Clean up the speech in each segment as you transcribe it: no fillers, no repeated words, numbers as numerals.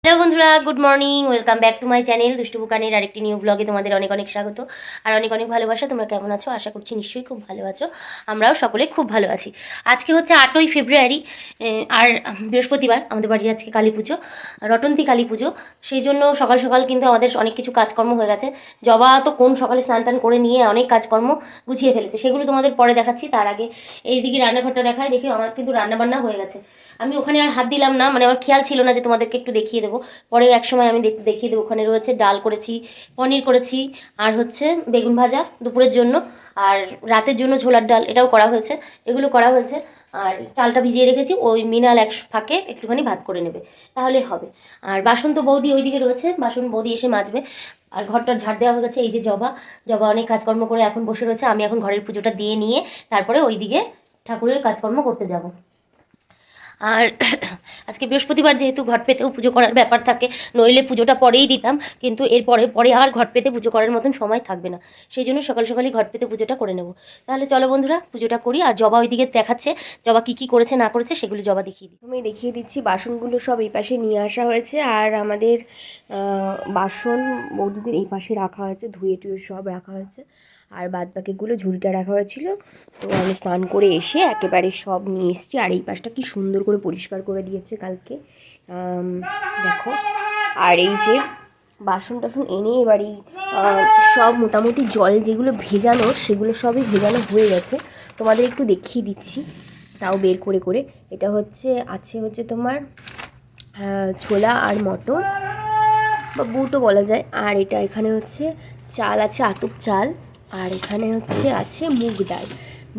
Hello বন্ধুরা, good morning. Welcome back to my channel দুষ্টু বুকানির আরেকটি নিউ ব্লগে তোমাদের অনেক অনেক স্বাগত আর অনেক অনেক ভালোবাসা। তোমরা কেমন আছো? আশা করছি নিশ্চয়ই খুব ভালো আছো। আমরাও সকলে খুব ভালো আছি। আজকে হচ্ছে 8ই ফেব্রুয়ারি আর বৃহস্পতিবার। আমাদের বাড়ির আজকে কালী পুজো, রটন্তী কালী পুজো। সেই জন্য সকাল সকাল কিন্তু আমাদের অনেক কিছু কাজকর্ম হয়ে গেছে। জবা তো কোন সকালে স্নান টান করে নিয়ে অনেক কাজকর্ম গুছিয়ে ফেলেছে, সেগুলো তোমাদের পরে দেখাচ্ছি। তার আগে এইদিকে রান্নাঘরটা দেখায়। দেখি আমার কিন্তু রান্নাবান্না হয়ে গেছে। আমি ওখানে আর হাত দিলাম না, মানে আমার খেয়াল ছিল না যে তোমাদেরকে একটু দেখিয়ে দেবো। পরে এক সময় আমি দেখিয়ে দেবো। ওখানে রয়েছে ডাল করেছি, পনির করেছি, আর হচ্ছে বেগুন ভাজা দুপুরের জন্য, আর রাতের জন্য ছোলার ডাল এটাও করা হয়েছে। এগুলো করা হয়েছে। আর চালটা ভিজিয়ে রেখেছি, ওই মিনাল এক ফাঁকে একটুখানি ভাত করে নেবে, তাহলে হবে। আর বাসন তো বৌদি ওইদিকে রয়েছে, বাসন বৌদি এসে মাজবে। আর ঘরটা ঝাড় দেওয়া হয়ে গেছে। এই যে জবা, জবা অনেক কাজকর্ম করে এখন বসে রয়েছে। আমি এখন ঘরের পুজোটা দিয়ে নিয়ে তারপরে ওইদিকে ঠাকুরের কাজকর্ম করতে যাব। আর আজকে বৃহস্পতিবার, যেহেতু ঘট পেতেও পুজো করার ব্যাপার থাকে, নইলে পুজোটা পরেই দিতাম, কিন্তু এরপরে পরে আর ঘট পেতে পুজো করার মতন সময় থাকবে না। সেই জন্য সকাল সকালই ঘট পেতে পুজোটা করে নেব। তাহলে চলো বন্ধুরা, পুজোটা করি। আর জবা ওইদিকে দেখাচ্ছে, জবা কী কী করেছে না করেছে সেগুলো জবা দেখিয়ে দিই। আমি দেখিয়ে দিচ্ছি। বাসনগুলো সব এই পাশে নিয়ে আসা হয়েছে, আর আমাদের বাসন বৌদিদের এই পাশে রাখা হয়েছে, ধুয়ে টুয়ে সব রাখা হয়েছে। আর বাদ বাকিগুলো ঝুড়িটা রাখা হয়েছিল। তো আমি স্নান করে এসে একেবারে সব নিয়ে এসেছি। আর এই পাশটা কি সুন্দর করে পরিষ্কার করে দিয়েছে কালকে, দেখো। আর এই যে বাসন টাসন এনে এবারই সব মোটামুটি জল যেগুলো ভেজানো সেগুলো সবই ভেজানো হয়ে গেছে। তোমাদের একটু দেখিয়ে দিচ্ছি, তাও বের করে করে। এটা হচ্ছে তোমার ছোলা আর মটর বা বুটও বলা যায়। আর এটা এখানে হচ্ছে চাল আছে, আতপ চাল। আর এখানে আছে মুগ ডাল।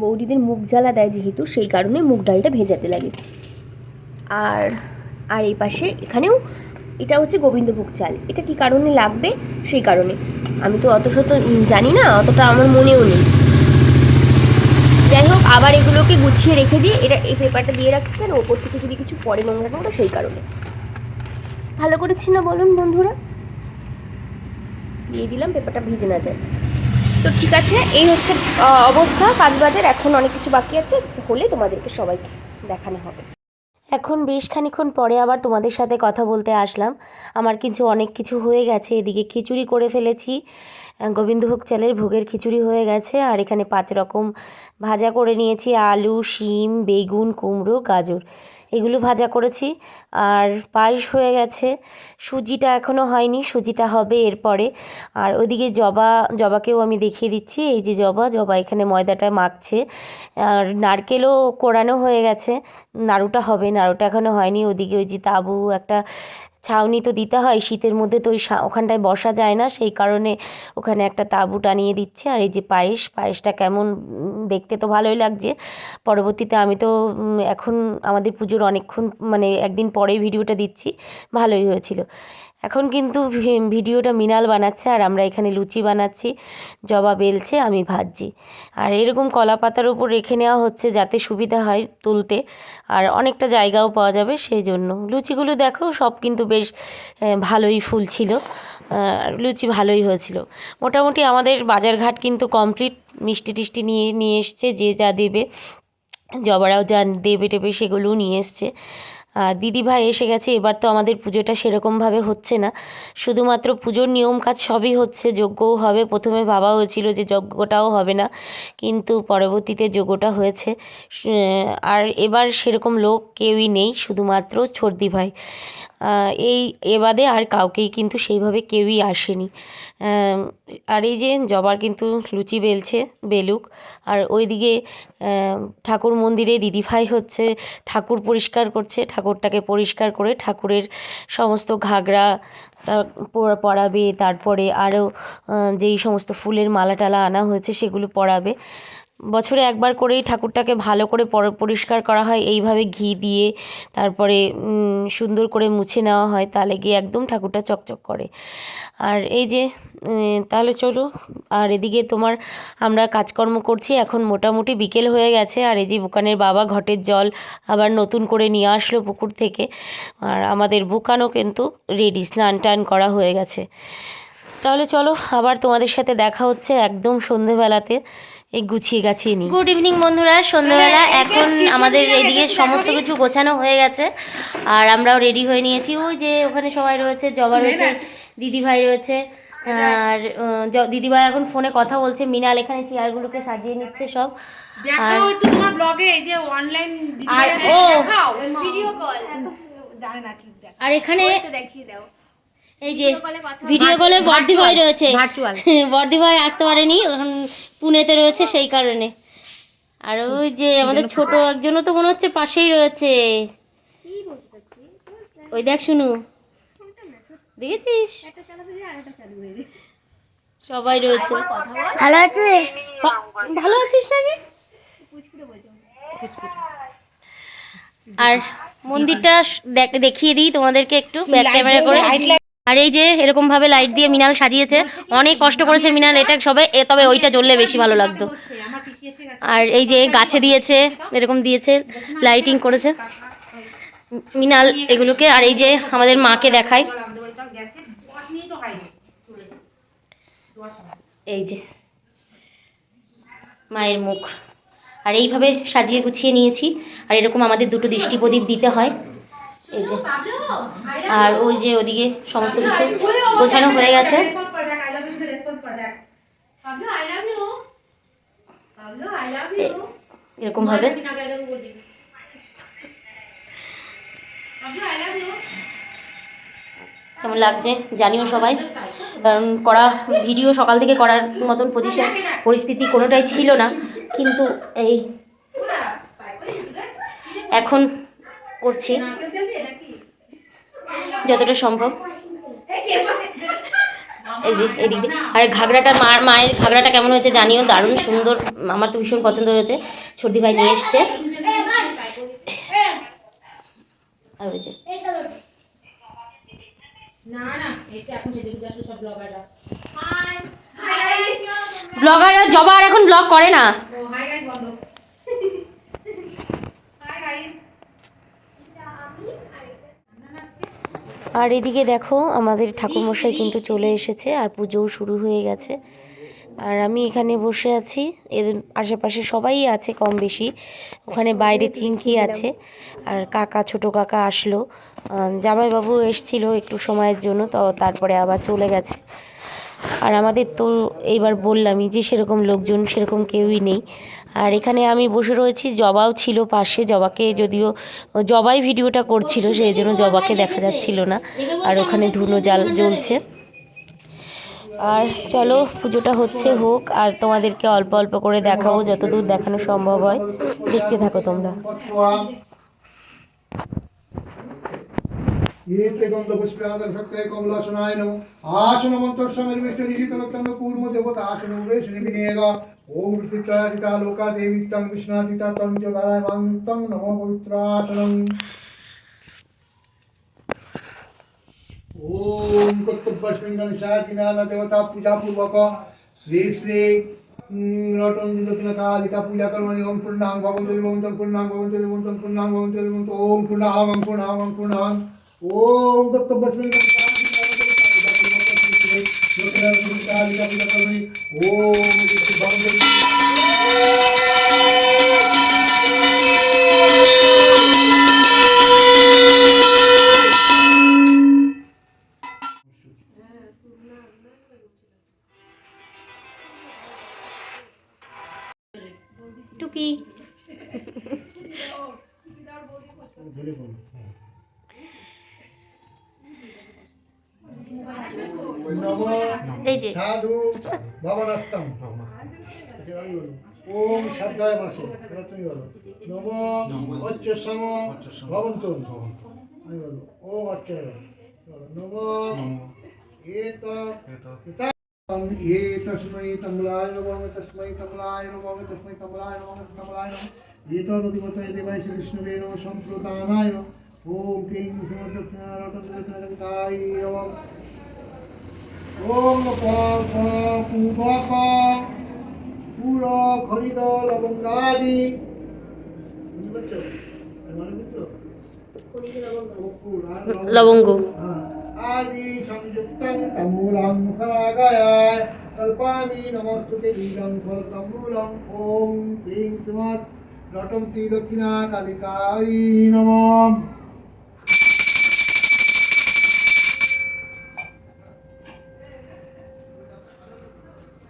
বৌদিদের মুগ জ্বালা দেয় যেহেতু, সেই কারণে মুগ ডালটা ভেজাতে লাগে। আর আর এই পাশে এখানেও এটা হচ্ছে গোবিন্দভোগ চাল। এটা কি কারণে লাগবে সেই কারণে আমি তো অত শত জানি না, অতটা আমার মনেও নেই। যাই হোক, আবার এগুলোকে গুছিয়ে রেখে দিই। এটা এই পেপারটা দিয়ে রাখছি কেন, ওপর থেকে যদি কিছু পরে নোংরা নোংরা, সেই কারণে। ভালো করেছি না বলুন বন্ধুরা? দিয়ে দিলাম, পেপারটা ভিজে না যায়। তো ঠিক আছে, এই হচ্ছে অবস্থা। 5 বাজার, এখন অনেক কিছু বাকি আছে, হলে তোমাদেরকে সবাইকে দেখানো হবে। এখন বেশ খানিক্ষণ পরে আবার তোমাদের সাথে কথা বলতে আসলাম। আমার কিছু অনেক কিছু হয়ে গেছে। এদিকে খিচুড়ি করে ফেলেছি, গোবিন্দভোগ চালের ভোগের খিচুড়ি হয়ে গেছে। আর এখানে 5 রকম ভাজা করে নিয়েছি, আলু, শিম, বেগুন, কুমড়ো, গাজর, এগুলো ভাজা করেছি। আর পায়েস হয়ে গেছে। সুজিটা এখনও হয়নি, সুজিটা হবে এরপরে। আর ওইদিকে জবাকেও আমি দেখিয়ে দিচ্ছি। এই যে জবা এখানে ময়দাটা মাখছে। আর নারকেলও কোড়ানো হয়ে গেছে, নাড়ুটা হবে, নাড়ুটা এখনও হয়নি। ওদিকে ওই যে তাঁবু একটা ছাউনি তো দিতে হয় শীতের মধ্যে, তো ওই ওখানটায় বসা যায় না, সেই কারণে ওখানে একটা তাঁবু টানিয়ে দিচ্ছে। আর এই যে পায়েসটা কেমন দেখতে তো ভালোই লাগছে। পরবর্তীতে আমি তো এখন আমাদের পুজোর অনেকক্ষণ মানে একদিন পরেই ভিডিওটা দিচ্ছি, ভালোই হয়েছিল। এখন কিন্তু ভিডিওটা মিনাল বানাচ্ছে আর আমরা এখানে লুচি বানাচ্ছি। জবা বেলছে, আমি ভাজছি। আর এরকম কলা পাতার উপর রেখে নেওয়া হচ্ছে যাতে সুবিধা হয় তুলতে, আর অনেকটা জায়গাও পাওয়া যাবে সেই জন্য। লুচিগুলো দেখো সব কিন্তু বেশ ভালোই ফুলছিল, লুচি ভালোই হয়েছিল। মোটামুটি আমাদের বাজারঘাট কিন্তু কমপ্লিট। মিষ্টি টিষ্টি নিয়ে নিয়ে এসছে, যে যা দেবে, জবারাও যা দেবে টেবে সেগুলোও নিয়ে এসছে। দিদিভাই এসে গেছে। এবার তো আমাদের পুজোটা সেরকমভাবে হচ্ছে না, শুধুমাত্র পুজোর নিয়ম কাজ সবই হচ্ছে। যজ্ঞও হবে, প্রথমে ভাবা হয়েছিল যে যজ্ঞটাও হবে না, কিন্তু পরবর্তীতে যজ্ঞটা হয়েছে। আর এবার সেরকম লোক কেউই নেই, শুধুমাত্র ছর্দি ভাই। এই এবাদে আর কাউকেই কিন্তু সেইভাবে কেউই আসেনি। আর এই যে জবার কিন্তু লুচি বেলছে, বেলুক। আর ওইদিকে ঠাকুর মন্দিরে দিদিভাই হচ্ছে ঠাকুর পরিষ্কার করছে। ঠাকুরটাকে পরিষ্কার করে ঠাকুরের সমস্ত ঘাগরা পরাবে, তারপরে আরও যেই সমস্ত ফুলের মালা টালা আনা হয়েছে সেগুলো পরাবে। বছরে একবার করেই ঠাকুরটাকে ভালো করে পরিষ্কার করা হয়, এইভাবে ঘি দিয়ে তারপরে সুন্দর করে মুছে নেওয়া হয়, তাহলে গিয়ে একদম ঠাকুরটা চকচক করে। আর এই যে তাহলে চলো। আর এদিকে তোমার আমরা কাজকর্ম করছি, এখন মোটামুটি বিকেল হয়ে গেছে। আর এই যে বুকানের বাবা ঘটের জল আবার নতুন করে নিয়ে আসলো পুকুর থেকে। আর আমাদের বুকানও কিন্তু রেডি, স্নান টান করা হয়ে গেছে। তাহলে চলো, আবার তোমাদের সাথে দেখা হচ্ছে একদম সন্ধেবেলাতে। এই গুছিয়ে গাছিয়ে নিই। গুড ইভিনিং বন্ধুরা, সন্ধ্যাবেলা। এখন আমাদের এদিকে সমস্ত কিছু গোছানো হয়ে গেছে আর আমরাও রেডি হয়ে নিয়েছি। ওই যে ওখানে সবাই রয়েছে, জবা রয়েছে, দিদিভাই রয়েছে। আর দিদিভাই এখন ফোনে কথা বলছে, মিনাল এখানে চেয়ারগুলোকে সাজিয়ে নিচ্ছে সব। দেখাও একটু তোমার ব্লগে এই যে অনলাইন আর ও দেখাও ভিডিও কল জানে না ঠিক দেখ। আর এখানে দেখিয়ে দাও। এই যে ভিডিও কলে বর্দিভাই রয়েছে। ভার্চুয়াল বর্দিভাই আসতে পারেনি, এখন পুনেতে রয়েছে সেই কারণে। আর ওই যে আমাদের ছোট একজনও তো মনে হচ্ছে পাশেই রয়েছে। ওই দেখ শুনু, দেখেছিস সবাই রয়েছে। ভালো আছিস? ভালো আছিস নাকি? আর মন্দিরটা দেখিয়ে দিই তোমাদেরকে একটু ব্যাক ক্যামেরা করে। আর এই যে এরকম ভাবে লাইট দিয়ে মিনাল সাজিয়েছে, অনেক কষ্ট করেছে মিনাল এটা সবে, তবে ওইটা জ্বললে বেশি ভালো লাগতো। আর এই যে গাছে দিয়েছে, এরকম দিয়েছে, লাইটিং করেছে মিনাল এগুলোকে। আর এই যে আমাদের মাকে দেখায়, এই যে মায়ের মুখ। আর এইভাবে সাজিয়ে গুছিয়ে নিয়েছি। আর এরকম আমাদের দুটো দৃষ্টি প্রদীপ দিতে হয়, এই যে। আর ওই যে ওদিকে সমস্ত কিছু গোছানো হয়ে গেছে। এরকম ভাবে কেমন লাগছে জানিও সবাই, কারণ করা ভিডিও সকাল থেকে করার মতন পরিস্থিতি কোনোটাই ছিল না, কিন্তু এই এখন করছি যতটা সম্ভব। এই যে এদিক দিয়ে। আর ঘাগরাটা মায়ের ঘাগরাটা কেমন হয়েছে জানিও, দারুণ সুন্দর, আমার তো ভীষণ পছন্দ হয়েছে। সর্দি ভাই নিয়ে এসছে। আর ওই যে ব্লগাররা জবা আর এখন ব্লগ করে না। আর এদিকে দেখো আমাদের ঠাকুরমশাই কিন্তু চলে এসেছে আর পুজোও শুরু হয়ে গেছে। আর আমি এখানে বসে আছি, এর আশেপাশে সবাই আছে কম বেশি। ওখানে বাইরে চিংকি আছে, আর কাকা, ছোট কাকা আসলো। জামাইবাবু এসছিল একটু সময়ের জন্য, তো তারপরে আবার চলে গেছে। আর আমাদের তো এইবার বললামই যে সেরকম লোকজন সেরকম কেউই নেই। আর এখানে আমি বসে রয়েছি, জবাও ছিল পাশে। জবাকে যদিও জবাই ভিডিওটা করছিল, সেই জন্য জবাকে দেখা যাচ্ছিল না। আর ওখানে ধুনো জ্বলছে। আর চলো পুজোটা হোক, আর তোমাদেরকে অল্প অল্প করে দেখাবো যতদূর দেখানো সম্ভব হয়। দেখতে থাকো তোমরা। एते गन्धपुष्पादर भक्ते कमलासनाय नमः आसनमन्तस्समर्विष्टनिशितरत्नं कूर्मदेवता आसनोवेशनि विनेग ओम ऋषिचारिता लोका देवीतं विष्णादिता तं च गायमान्तं नमो पवित्रासनं ओम कर्तव्यस्मिन्नशाचिनान देवता पूजा पूर्वक श्री श्री रटन दक्षिण कालिका पूजा कर्मणि ओम पूर्णांग भवन्तु भवन्तं पूर्णांग भवन्तु भवन्तं पूर्णांग भवन्तु भवन्तं ओम पूर्णांग पूर्णांग पूर्णांग ओम টুকি এই যে साधु भवनस्तम ओम श्रद्धाय मासे नमो अच्छसम भवन्तु ओम अच्छय नमो ये तस्मै तमलाय नमः तस्मै तमलाय नमः तस्मै तमलाय नमः तमलाय नमः ये तदुपतये देवाय श्री विष्णुवे नमः संप्रदानाय ओम क्लीं समर्दक्षिणारटनकाय नमः ओम पूर्वक पूरा खरीद लवंगादि লবঙ্গ आदि संयुक्तं तमूलं फलागाय कल्पामि नमस्तुते ईदं फलतम्बूलं ॐ ह्रीं श्रीमत् रटन्ति दक्षिणा कालिकायै नमः।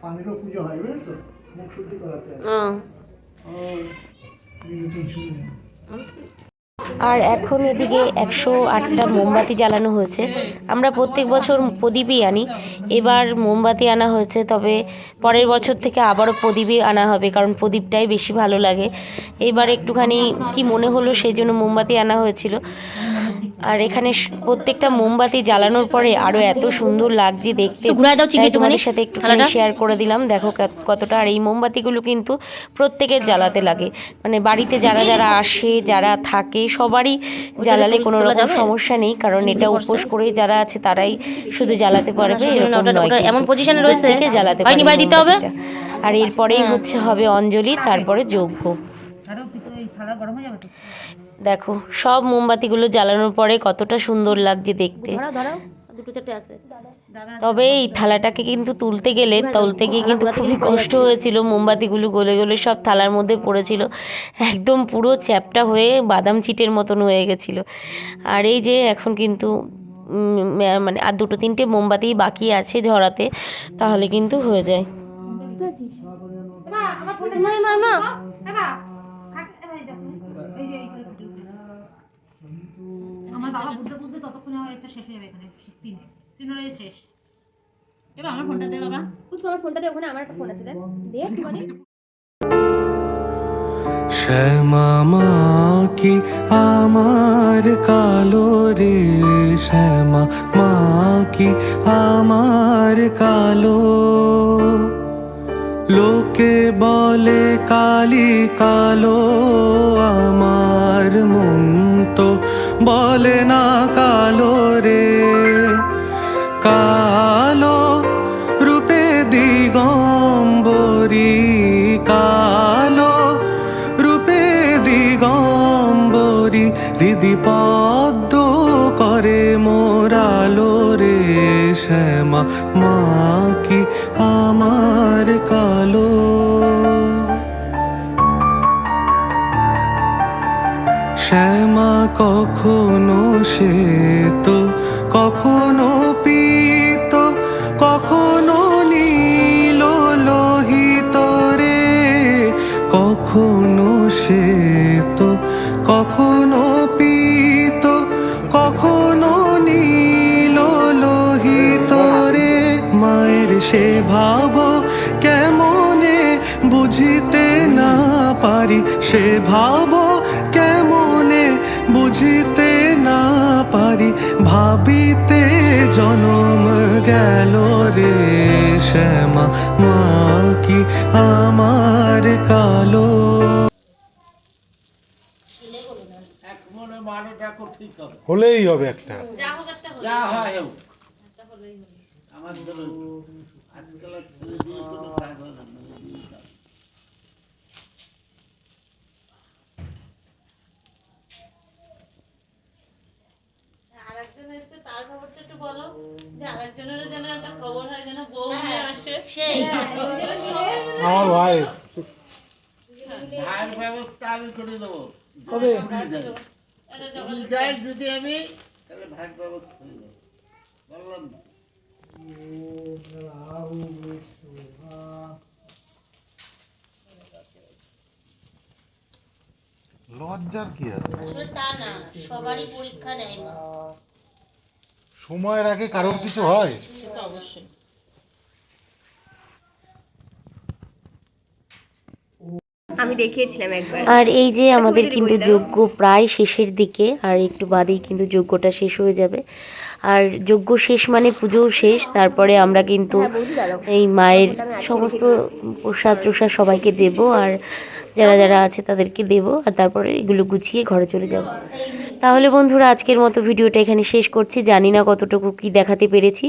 পানিরও পুজো হয় বুঝেছো, মুখ শুদ্ধি করাতে আর এখন এদিকে 108টা মোমবাতি জ্বালানো হয়েছে। আমরা প্রত্যেক বছর প্রদীপই আনি, এবার মোমবাতি আনা হয়েছে, তবে পরের বছর থেকে আবারও প্রদীপই আনা হবে, কারণ প্রদীপটাই বেশি ভালো লাগে। এবার একটুখানি কি মনে হলো সেই জন্য মোমবাতি আনা হয়েছিল। আর এখানে প্রত্যেকটা মোমবাতি জ্বালানোর পরে আরও এত সুন্দর লাগছে দেখতে, তাই তোমাদের সাথে একটুখানি শেয়ার করে দিলাম। দেখো কতটা। আর এই মোমবাতিগুলো কিন্তু প্রত্যেকের জ্বালাতে লাগে, মানে বাড়িতে যারা যারা আসে, যারা থাকে, সবারই জ্বালালে কোনো রকম সমস্যা নেই, কারণ এটা উপোস করে যারা আছে তারাই শুধু জ্বালাতে পারবে, এরকম নয়, এমন পজিশনে রয়েছে জ্বালাতে পারবে। আর এরপরেই হবে অঞ্জলি, তারপরে যজ্ঞ। দেখো সব মোমবাতিগুলো জ্বালানোর পরে কতটা সুন্দর লাগছে দেখতে। তবে এই থালাটাকে কিন্তু তুলতে গিয়ে কিন্তু খুবই কষ্ট হয়েছিল, মোমবাতিগুলো গলে গলে সব থালার মধ্যে পড়েছিল, একদম পুরো চ্যাপটা হয়ে বাদাম চিটের মতন হয়ে গেছিল। আর এই যে এখন কিন্তু মানে আর 2-3টে মোমবাতি বাকি আছে ধরাতে, তাহলে কিন্তু হয়ে যায়। আমার বাবা বুঝতে বুঝতে ততক্ষণে এটা শেষ হয়ে যাবে, এখানে সিনোরে শেষ। এবার আমার ফোনটা দে বাবা, পুচকু আমার ফোনটা দে, ওখানে আমার একটা ফোন আছে, দে দে একটুখানি। শ্যামা মা কি আমার কালো রে, শ্যামা মা কি আমার কালো, লোকে বলে কালি কালো, আমার মন তো বলে না কালো রে, কালো রূপে দিগম্বরী, কালো রূপে দিগম্বরী, হৃদি পদ্ম করে মোরালো রে, শ্যামা মা কি আমার কালো। শ্যামা কখনো শ্বেত, কখনো পীত, কখনো নীল লোহিত রে, কখনো শ্বেত, কখনো পীত, কখনো নীল লোহিত রে, মায়ের সে ভাব কেমনে বুঝিতে না পারি, সে ভাব কেমনে বুঝিতে না পারি, ভাবিতে জনম গেল রে, শ্যামা মা কি আমার কালো। হলেই হবে একটা, যা হয় হোক, আমার ধরুন আজকাল ছেলে দিয়ে কোনো কাজ হয় না। আমার ভাই ভাইয়ের ব্যবস্থা আমি করে দেবো, যাই যদি আমি তাহলে ভাইয়ের ব্যবস্থা করে দেবো, বললাম না। লজ্জার কি আছে, আসলে তা না, সবারই পরীক্ষা নেয় মা, সময়ের আগে কারোর কিছু হয়। অবশ্যই। আমি দেখিয়েছিলাম একবার। আর এই যে আমাদের কিন্তু যজ্ঞ প্রায় শেষের দিকে, আর একটু বাদেই কিন্তু যজ্ঞটা শেষ হয়ে যাবে। আর যজ্ঞ শেষ মানে পুজোও শেষ, তারপরে আমরা কিন্তু এই মায়ের সমস্ত প্রসাদ ট্রসাদ সবাইকে দেব, আর যারা যারা আছে তাদেরকে দেব, আর তারপরে এগুলো গুছিয়ে ঘরে চলে যাব। তাহলে বন্ধুরা আজকের মতো ভিডিওটা এখানে শেষ করছি। জানি না কতটুকু কি দেখাতে পেরেছি,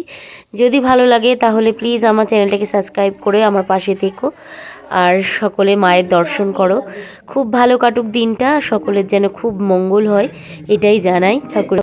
যদি ভালো লাগে তাহলে প্লিজ আমার চ্যানেলটাকে সাবস্ক্রাইব করে আমার পাশে থেকো, আর সকলে মায়ের দর্শন করো। খুব ভালো কাটুক দিনটা, সকলের যেন খুব মঙ্গল হয় এটাই জানাই ঠাকুর।